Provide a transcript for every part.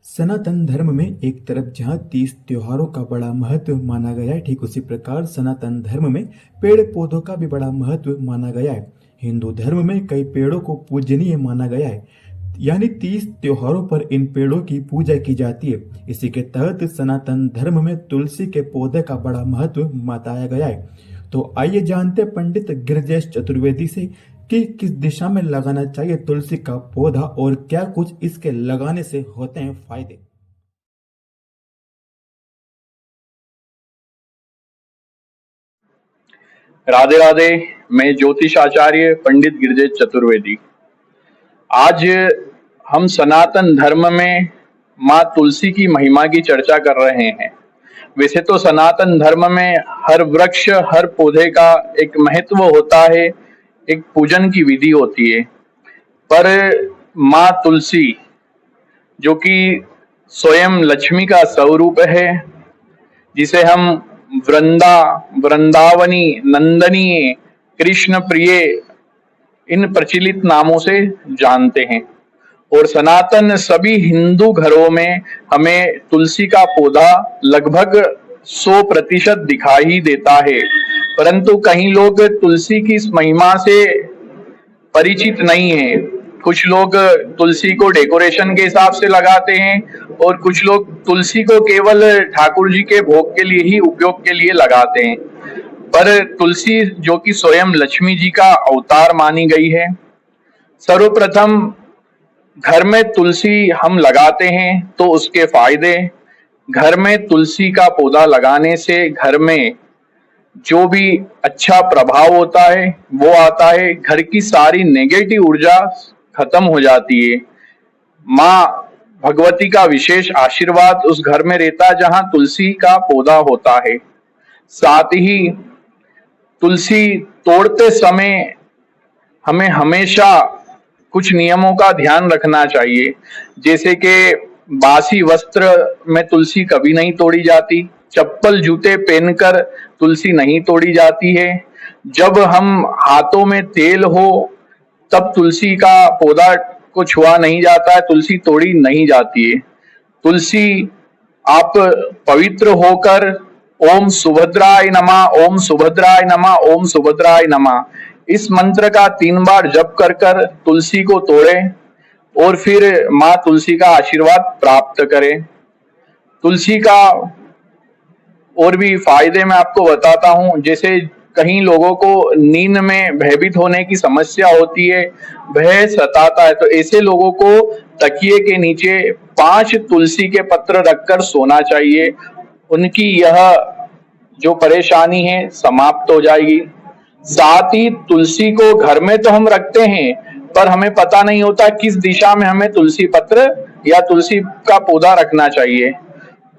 सनातन धर्म में एक तरफ जहाँ 30 त्योहारों का बड़ा महत्व माना गया है, ठीक उसी प्रकार सनातन धर्म में पेड़ पौधों का भी बड़ा महत्व माना गया है। हिंदू धर्म में कई पेड़ों को पूजनीय माना गया है, यानी 30 त्योहारों पर इन पेड़ों की पूजा की जाती है। इसी के तहत सनातन धर्म में तुलसी के पौधे का बड़ा महत्व बताया गया है। तो आइए जानते हैं पंडित गिरिजेश चतुर्वेदी से कि किस दिशा में लगाना चाहिए तुलसी का पौधा और क्या कुछ इसके लगाने से होते हैं फायदे। राधे राधे। मैं ज्योतिष आचार्य पंडित गिरिजेश चतुर्वेदी। आज हम सनातन धर्म में माँ तुलसी की महिमा की चर्चा कर रहे हैं। वैसे तो सनातन धर्म में हर वृक्ष हर पौधे का एक महत्व होता है, एक पूजन की विधि होती है, पर माँ तुलसी जो कि स्वयं लक्ष्मी का स्वरूप है, जिसे हम वृंदावनी, नंदनी, कृष्ण प्रिय इन प्रचलित नामों से जानते हैं। और सनातन सभी हिंदू घरों में हमें तुलसी का पौधा लगभग 100% दिखाई देता है, परंतु कई लोग तुलसी की इस महिमा से परिचित नहीं है। कुछ लोग तुलसी को डेकोरेशन के हिसाब से लगाते हैं और कुछ लोग तुलसी को केवल ठाकुर जी के भोग के लिए ही उपयोग के लिए लगाते हैं। पर तुलसी जो कि स्वयं लक्ष्मी जी का अवतार मानी गई है, सर्वप्रथम घर में तुलसी हम लगाते हैं तो उसके फायदे। घर में तुलसी का पौधा लगाने से घर में जो भी अच्छा प्रभाव होता है वो आता है, घर की सारी नेगेटिव ऊर्जा खत्म हो जाती है। माँ भगवती का विशेष आशीर्वाद उस घर में रहता है जहाँ तुलसी का पौधा होता है। साथ ही तुलसी तोड़ते समय हमें हमेशा कुछ नियमों का ध्यान रखना चाहिए, जैसे कि बासी वस्त्र में तुलसी कभी नहीं तोड़ी जाती, चप्पल जूते पहनकर तुलसी नहीं तोड़ी जाती है, जब हम हाथों में तेल हो तब तुलसी का पौधा को छुआ नहीं जाता है, तुलसी तोड़ी नहीं जाती है। तुलसी आप पवित्र होकर ओम सुभद्राय नमः, ओम सुभद्राय नमः, ओम सुभद्राय नमः इस मंत्र का 3 बार जप कर कर तुलसी को तोड़े और फिर माँ तुलसी का आशीर्वाद प्राप्त करें। तुलसी का और भी फायदे मैं आपको बताता हूँ। जैसे कहीं लोगों को नींद में भयभीत होने की समस्या होती है, भय सताता है, तो ऐसे लोगों को तकिए के नीचे 5 तुलसी के पत्र रखकर सोना चाहिए। उनकी यह जो परेशानी है समाप्त हो जाएगी। साथ ही तुलसी को घर में तो हम रखते हैं, पर हमें पता नहीं होता किस दिशा में हमें तुलसी पत्र या तुलसी का पौधा रखना चाहिए।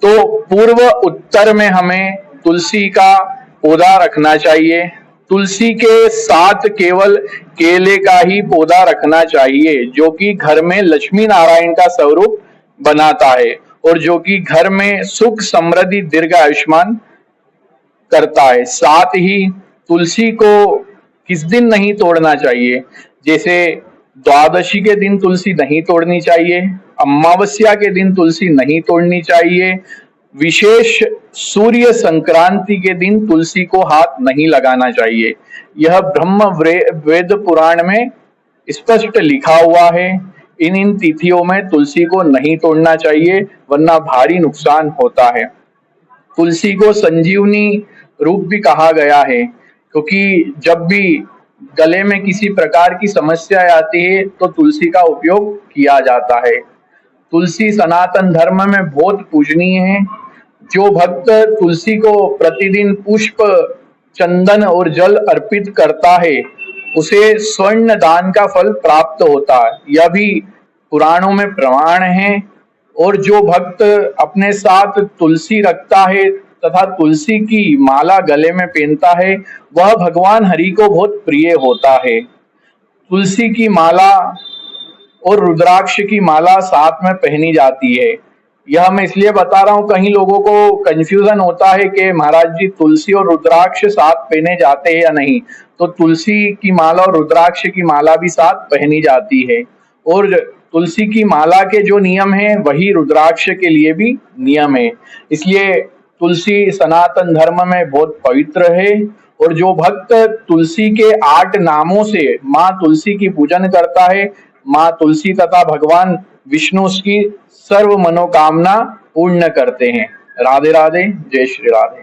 तो पूर्व उत्तर में हमें तुलसी का पौधा रखना चाहिए। तुलसी के साथ केवल केले का ही पौधा रखना चाहिए, जो कि घर में लक्ष्मी नारायण का स्वरूप बनाता है और जो कि घर में सुख समृद्धि दीर्घ आयुष्मान करता है। साथ ही तुलसी को किस दिन नहीं तोड़ना चाहिए, जैसे द्वादशी के दिन तुलसी नहीं तोड़नी चाहिए, अमावस्या के दिन तुलसी नहीं तोड़नी चाहिए, विशेष सूर्य संक्रांति के दिन तुलसी को हाथ नहीं लगाना चाहिए। यह ब्रह्म वेद पुराण में स्पष्ट लिखा हुआ है। इन तिथियों में तुलसी को नहीं तोड़ना चाहिए, वरना भारी नुकसान होता है। तुलसी को संजीवनी रूप भी कहा गया है, क्योंकि जब भी गले में किसी प्रकार की समस्या आती है तो तुलसी का उपयोग किया जाता है। तुलसी सनातन धर्म में बहुत पूजनीय है। जो भक्त तुलसी को प्रतिदिन पुष्प, चंदन और जल अर्पित करता है उसे स्वर्ण दान का फल प्राप्त होता है, यह भी पुराणों में प्रमाण है। और जो भक्त अपने साथ तुलसी रखता है तथा तुलसी की माला गले में पहनता है, वह भगवान हरि को बहुत प्रिय होता है। तुलसी की माला और रुद्राक्ष की माला साथ में पहनी जाती है। यह मैं इसलिए बता रहा हूँ, कहीं लोगों को कंफ्यूजन होता है कि महाराज जी तुलसी और रुद्राक्ष साथ पहने जाते हैं या नहीं। तो तुलसी की माला और रुद्राक्ष की माला भी साथ पहनी जाती है। और तुलसी की माला के जो नियम हैं वही रुद्राक्ष के लिए भी नियम है। इसलिए तुलसी सनातन धर्म में बहुत पवित्र है और जो भक्त तुलसी के 8 नामों से माँ तुलसी की पूजन करता है, माँ तुलसी तथा भगवान विष्णु उसकी सर्व मनोकामना पूर्ण करते हैं। राधे राधे, जय श्री राधे।